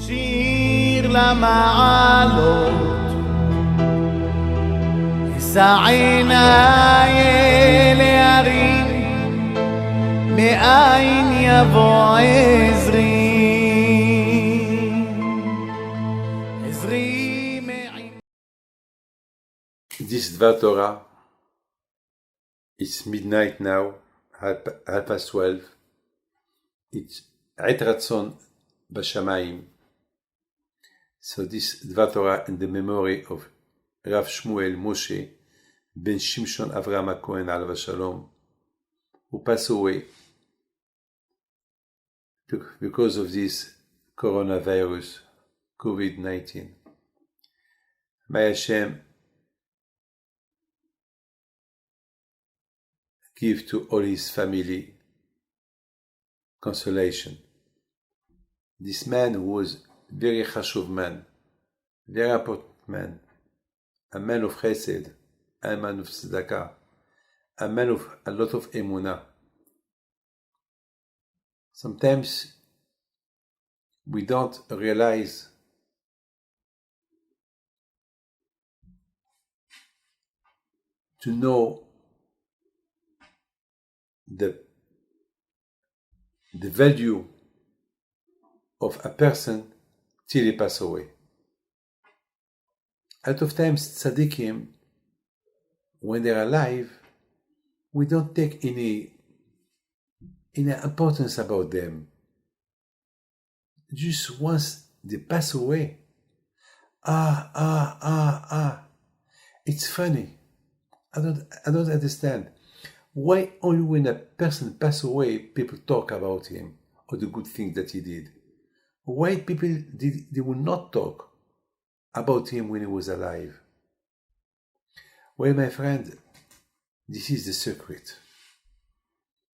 שיר למעלות אשא עיניי אל ההרים מאין יבוא עזרי עזרי מעין. This Dvar Torah, it's midnight now, half past 12. It's Ait Ratzon Bashamayim. So this Dvar Torah in the memory of Rav Shemuel Moshe ben Shimshon Avraham Hacohen alav shalom, who passed away because of this coronavirus, COVID-19. May Hashem give to all his family consolation. This man was very chashuv man, very important man, a man of chesed, a man of tzedakah, a man of a lot of emunah. Sometimes we don't realize to know the value of a person till he pass away. A lot of times tzaddikim, when they're alive, we don't take any importance about them. Just once they pass away, it's funny. I don't understand. Why only when a person passes away, people talk about him or the good things that he did? Why people they will not talk about him when he was alive? Well, my friend, this is the secret.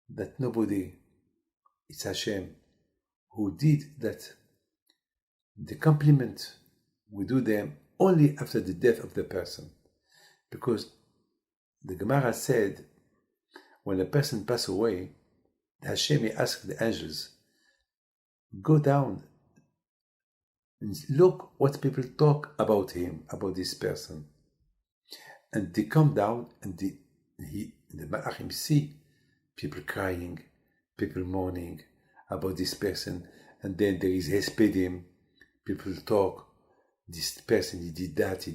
That nobody, it's Hashem, who did that. The compliment, we do them only after the death of the person. Because the Gemara said, when a person passes away, Hashem asked the angels, go down and look what people talk about him, about this person. And they come down and the Malachim see people crying, people mourning about this person. And then there is Hespedim, people talk, this person, he did that,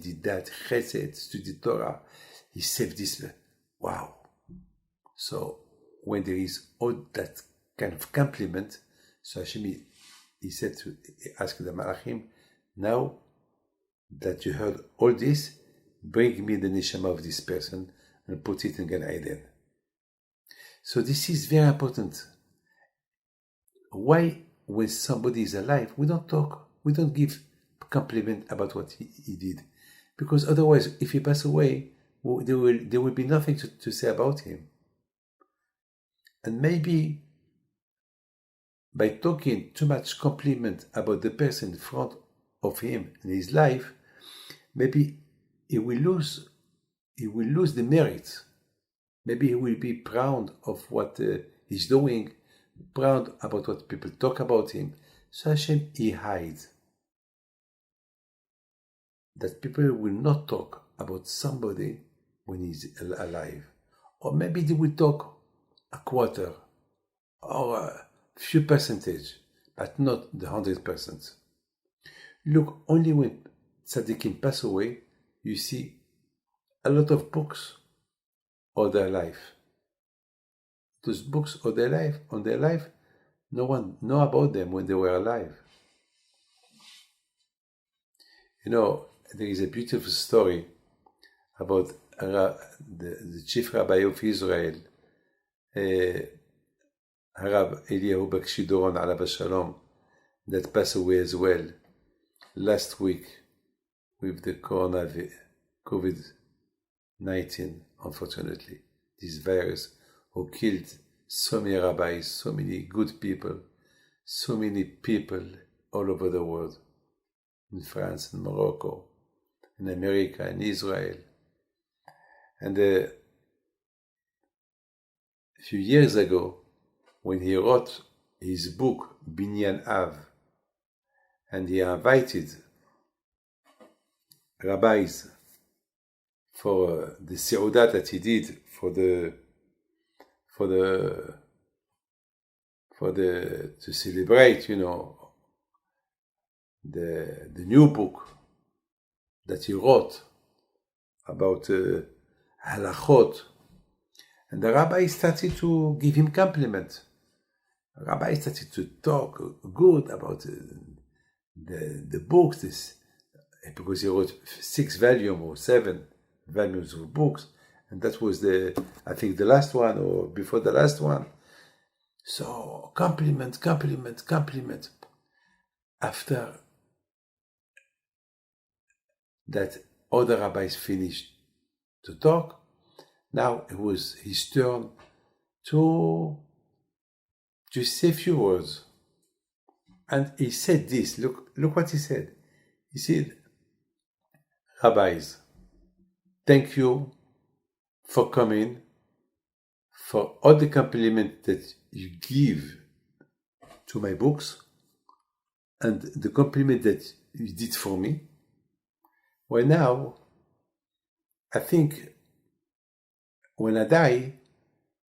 Chesed, studied Torah, he saved this. Wow. So when there is all that kind of compliment, so Hashem, he said to ask the Malachim, now that you heard all this, bring me the neshama of this person and put it in Gan Eden. So this is very important. Why, when somebody is alive, we don't talk, we don't give compliment about what he did, because otherwise, if he pass away, there will be nothing to say about him. And maybe by talking too much compliment about the person in front of him in his life, maybe he will lose the merit. Maybe he will be proud of what he's doing, proud about what people talk about him. So Hashem, he hides. That people will not talk about somebody when he's alive. Or maybe they will talk a quarter or a few percentage, but not the 100%. Look, only when tzaddikim pass away, you see a lot of books on their life. Those books on their life, no one know about them when they were alive. You know, there is a beautiful story about the chief rabbi of Israel, Harab Eliyahu Bakshidoron alav shalom, that passed away as well last week with the COVID-19, unfortunately. This virus who killed so many rabbis, so many good people, so many people all over the world, in France, in Morocco, in America, in Israel. And a few years ago, when he wrote his book, Binyan Av, and he invited rabbis for the seudah that he did to celebrate, the new book that he wrote about halachot, and the rabbi started to give him compliments. The rabbi started to talk good about the books, because he wrote 6 volumes or 7 volumes of books, and that was I think the last one or before the last one. So compliment. After that, other rabbis finished to talk. Now it was his turn to say a few words. And he said this, look what he said. He said, rabbis, thank you for coming, for all the compliments that you give to my books, and the compliment that you did for me. Well, now, I think when I die,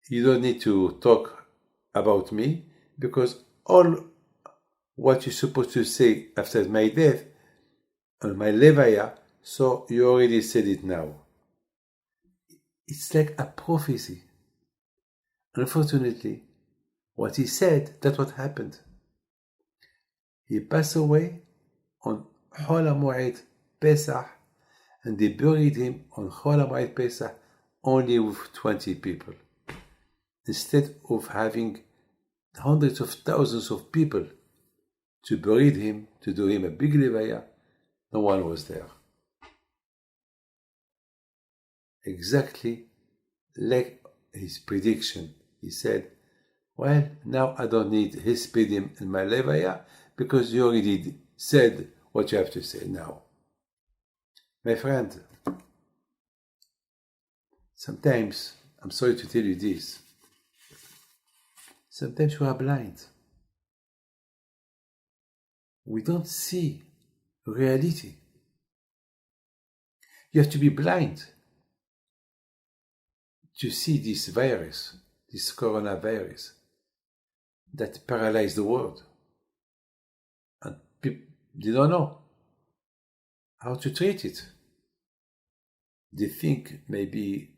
you don't need to talk about me, because all what you're supposed to say after my death, on my levaya, so you already said it now. It's like a prophecy. Unfortunately, what he said, that's what happened. He passed away on Chol HaMoed Pesach, and they buried him on Chol HaMoed Pesach only with 20 people. Instead of having hundreds of thousands of people to bury him, to do him a big levaya, no one was there. Exactly like his prediction. He said, well, now I don't need his pidim in my levaya, because you already said what you have to say now. My friend, sometimes, I'm sorry to tell you this, sometimes we are blind. We don't see reality. You have to be blind to see this virus, this coronavirus, that paralyzed the world. And people, they don't know how to treat it. They think maybe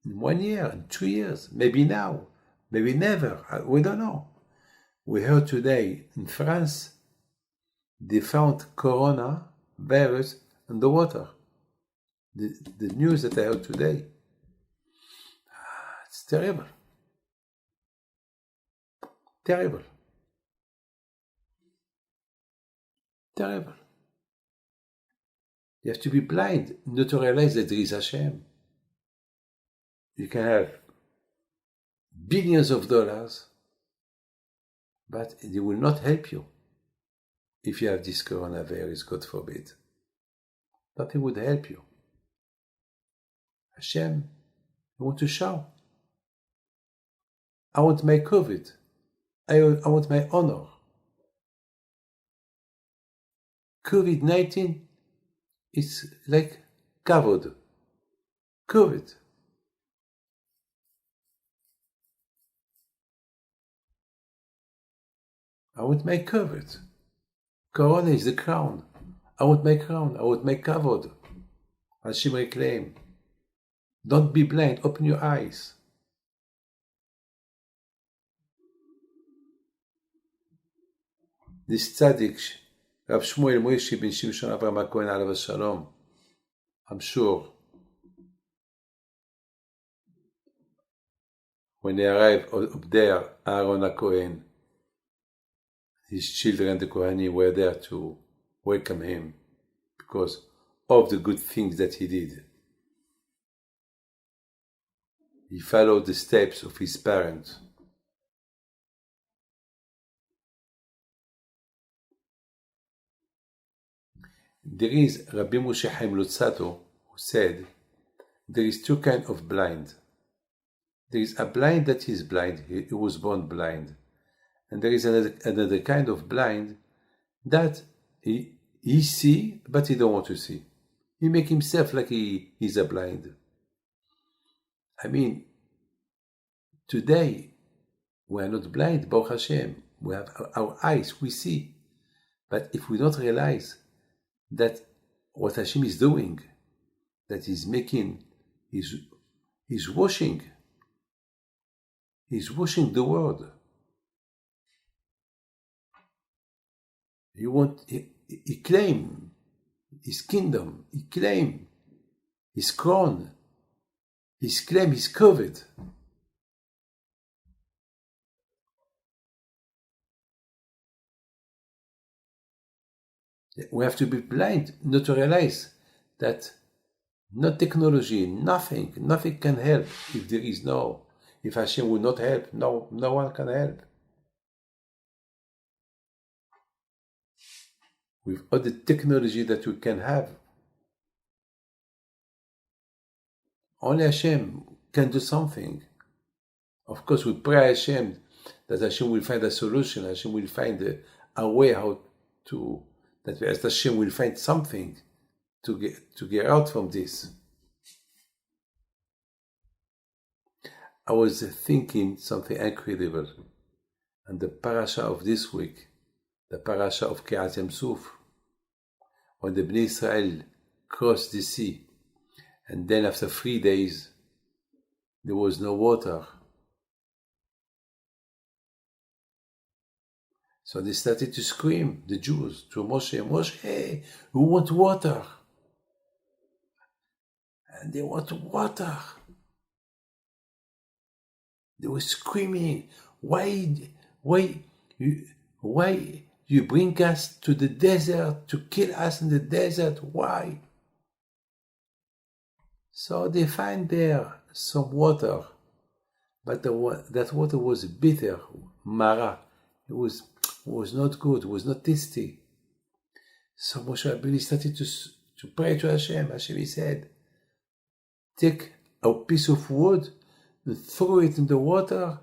in 1 year, in 2 years, maybe now, maybe never. We don't know. We heard today in France, they found coronavirus in the water. The news that I heard today. It's terrible. Terrible. Terrible. You have to be blind not to realize that there is Hashem. You can have billions of dollars, but it will not help you if you have this coronavirus, God forbid. Nothing would help you. Hashem, I want to show. I want my COVID. I want my honor. COVID-19 is like kavod. COVID. I want my COVID. Corona is the crown. I want my crown. I want my kavod. Hashem reclaim. Don't be blind. Open your eyes. This tzaddik, Rav Shemuel Moshe ben Shimshon Hacohen alav shalom, I'm sure when they arrived up there, Aaron Hacohen, his children, the Kohanim, were there to welcome him because of the good things that he did. He followed the steps of his parents. There is Rabbi Moshe Chaim Luzzatto who said there is 2 kinds of blind. There is a blind that is blind, he was born blind. And there is another kind of blind that he see, but he don't want to see. He make himself like he's a blind. I mean, today, we are not blind, Baruch Hashem. We have our eyes, we see. But if we don't realize that what Hashem is doing, that he's making, he's washing the world. He claim his kingdom, he claim his crown, he claim his covet. We have to be blind not to realize that no technology, nothing can help if Hashem will not help, no one can help. With all the technology that we can have, only Hashem can do something. Of course, we pray Hashem that Hashem will find a solution, Hashem will find a way that Hashem will find something to get out from this. I was thinking something incredible, and the Parsha of this week, the Parsha of Kirat Yam Suf, when the Bnei Israel crossed the sea, and then after 3 days, there was no water. So they started to scream, the Jews, to Moshe, Moshe, we want water. And they want water. They were screaming, why you bring us to the desert, to kill us in the desert? Why? So they find there some water, but that water was bitter, mara. It was not good, it was not tasty. So Moshe Rabbeinu started to pray to Hashem. Hashem, he said, take a piece of wood and throw it in the water,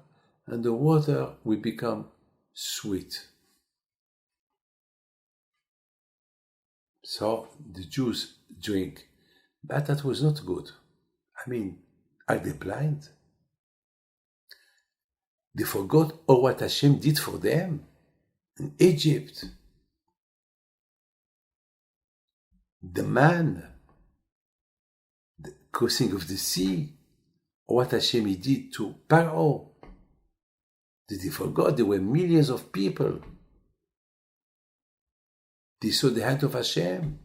and the water will become sweet. So the Jews drink, but that was not good. I mean, are they blind? They forgot all what Hashem did for them in Egypt. The man, the crossing of the sea, what Hashem did to Paro. Did they forget? There were millions of people. They saw the hand of Hashem.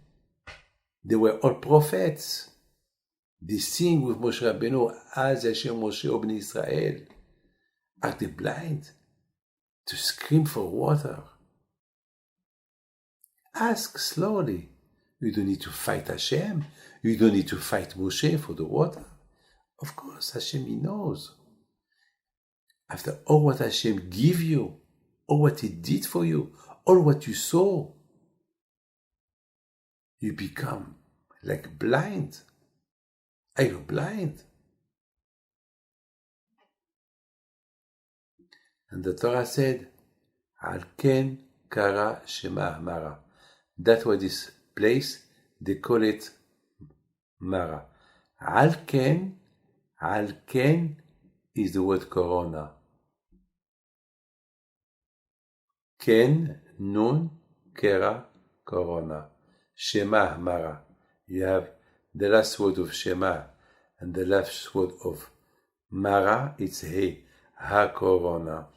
They were all prophets. They sing with Moshe Rabbeinu, as Hashem Moshe Obni Israel. Are they blind to scream for water? Ask slowly. You don't need to fight Hashem. You don't need to fight Moshe for the water. Of course, Hashem, he knows. After all what Hashem gave you, all what he did for you, all what you saw, you become like blind. Are you blind? And the Torah said, Al ken kara shema Mara. That's why this place, they call it Mara. Al ken is the word corona. Ken, nun, kera, corona. Shema Mara. You have the last word of Shema and the last word of Mara, it's He, Ha-corona.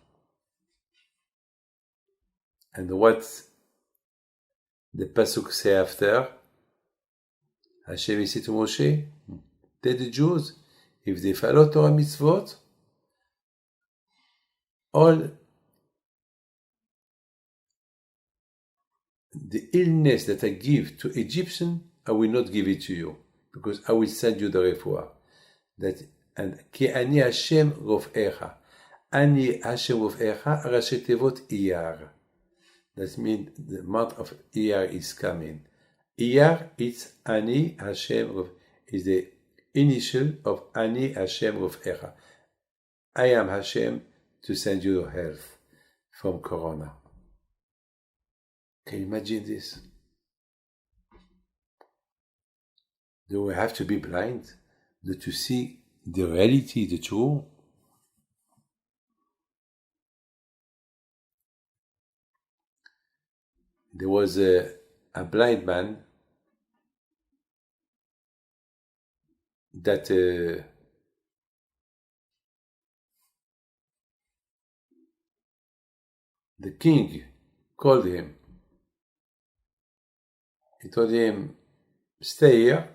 And what the Pasuk say after? Hashem said to Moshe, tell the Jews, if they follow Torah mitzvot, all the illness that I give to Egyptians, I will not give it to you, because I will send you the refuah. And ki ani Hashem rofecha. Ani Hashem rofecha, Rashi Tevot Iyar. That means the month of Iyar is coming. Iyar, it's Ani Hashem is the initial of Ani Hashem rofecha. I am Hashem to send you health from Corona. Can you imagine this? Do we have to be blind to see the reality, the truth? There was a blind man that the king called him. He told him, stay here.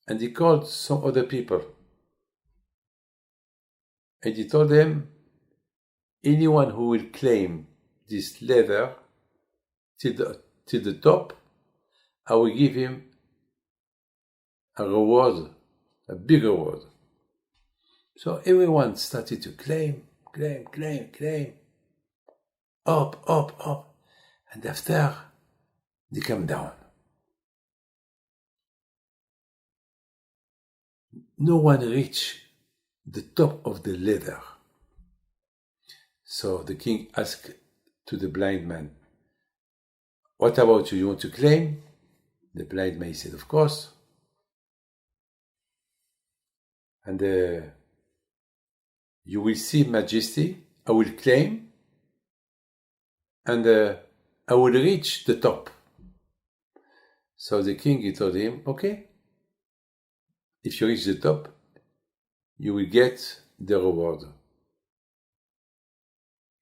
And he called some other people. And he told them, anyone who will claim this leather till the top, I will give him a reward, a big reward. So everyone started to claim. Up. And after, they come down. No one reached the top of the ladder. So the king asked to the blind man, what about you? You want to claim? The blind man said, of course. And you will see majesty. I will claim. And I will reach the top. So the king, he told him, okay, if you reach the top, you will get the reward.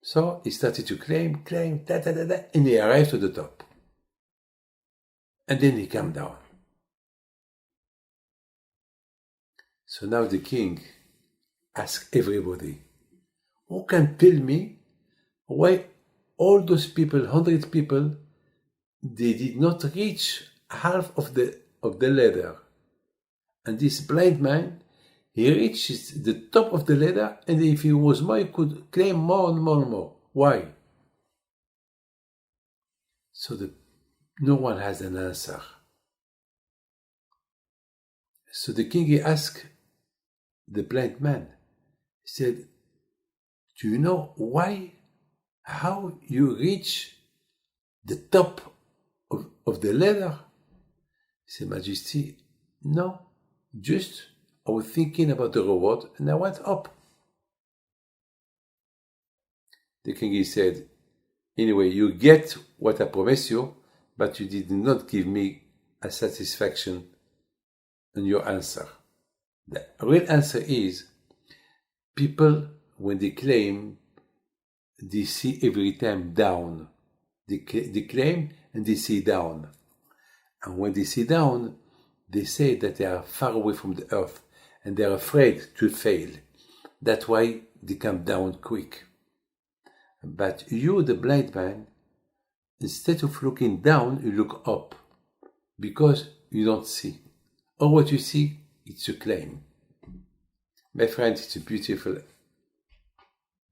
So he started to claim, and he arrived to the top. And then he came down. So now the king asked everybody, who can tell me why all those people, 100 people, they did not reach half of the ladder. And this blind man, he reaches the top of the ladder, and if he was more, he could claim more and more. Why? So no one has an answer. So the king, he asked the blind man, he said, do you know how you reach the top of the ladder? He said, Majesty, no, just I was thinking about the reward and I went up. The king, he said, anyway, you get what I promised you, but you did not give me a satisfaction on your answer. The real answer is, people, when they claim, they see every time down. They claim and they see down. And when they see down, they say that they are far away from the earth and they are afraid to fail. That's why they come down quick. But you, the blind man, instead of looking down, you look up because you don't see. Or what you see, it's a claim. My friend, it's a beautiful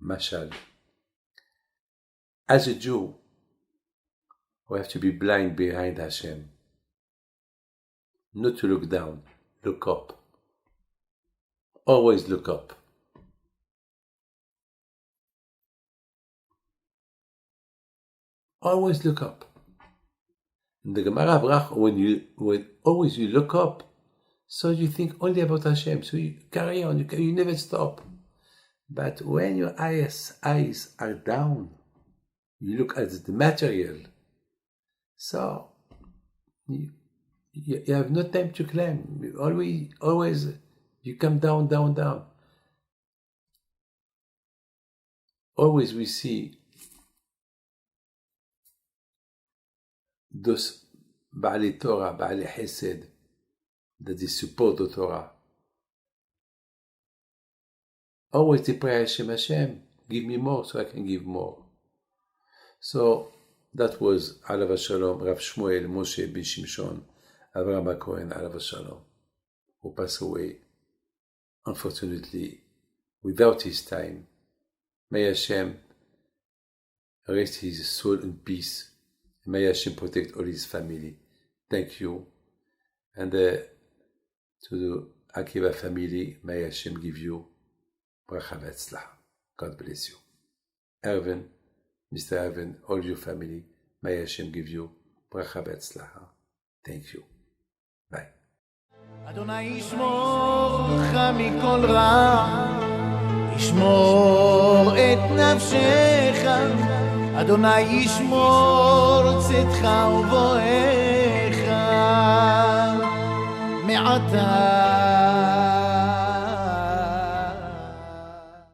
mashal. As a Jew, we have to be blind behind Hashem. Not to look down, look up. Always look up. Always look up. In the Gemara Brach, when always you look up, so you think only about Hashem, so you carry on, you never stop. But when your eyes are down, you look at the material, so you have no time to claim. Always you come down. Always we see those Ba'ali Torah, Ba'ali Hesed, that they support the Torah. Always they pray Hashem, give me more so I can give more. So that was Alav Shalom, Rav Shemuel, Moshe ben Shimshon, Avraham Hacohen, Alav Shalom, who passed away, unfortunately, without his time. May Hashem rest his soul in peace. May Hashem protect all his family. Thank you. And to the Akiva family, may Hashem give you bracha v'etzlacha. God bless you. Erwin, Mr. Erwin, all your family, May Hashem give you bracha be'atzlacha. Thank you. Bye. אדוני ישמור לך מכל רע, ישמור את נפשך, אדוני ישמור צאתך ובואך מעתה